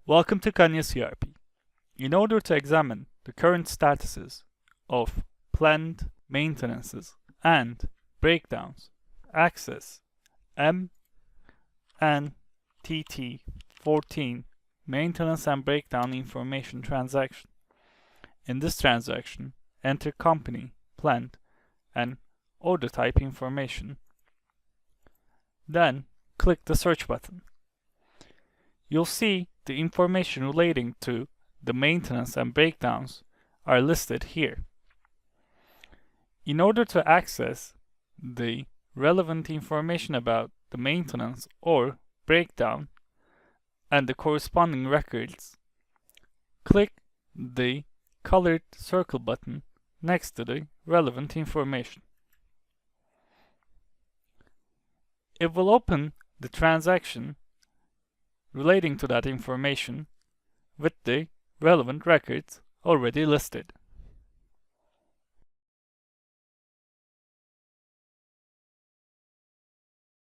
Welcome to Kanya CRP. In order to examine the current statuses of planned maintenances and breakdowns, access MNTT14 maintenance and breakdown information transaction. In this transaction, enter company, plant, and order type information. Then click the search button. You'll see the information relating to the maintenance and breakdowns are listed here. In order to access the relevant information about the maintenance or breakdown and the corresponding records, click the colored circle button next to the relevant information. It will open the transaction relating to that information with the relevant records already listed.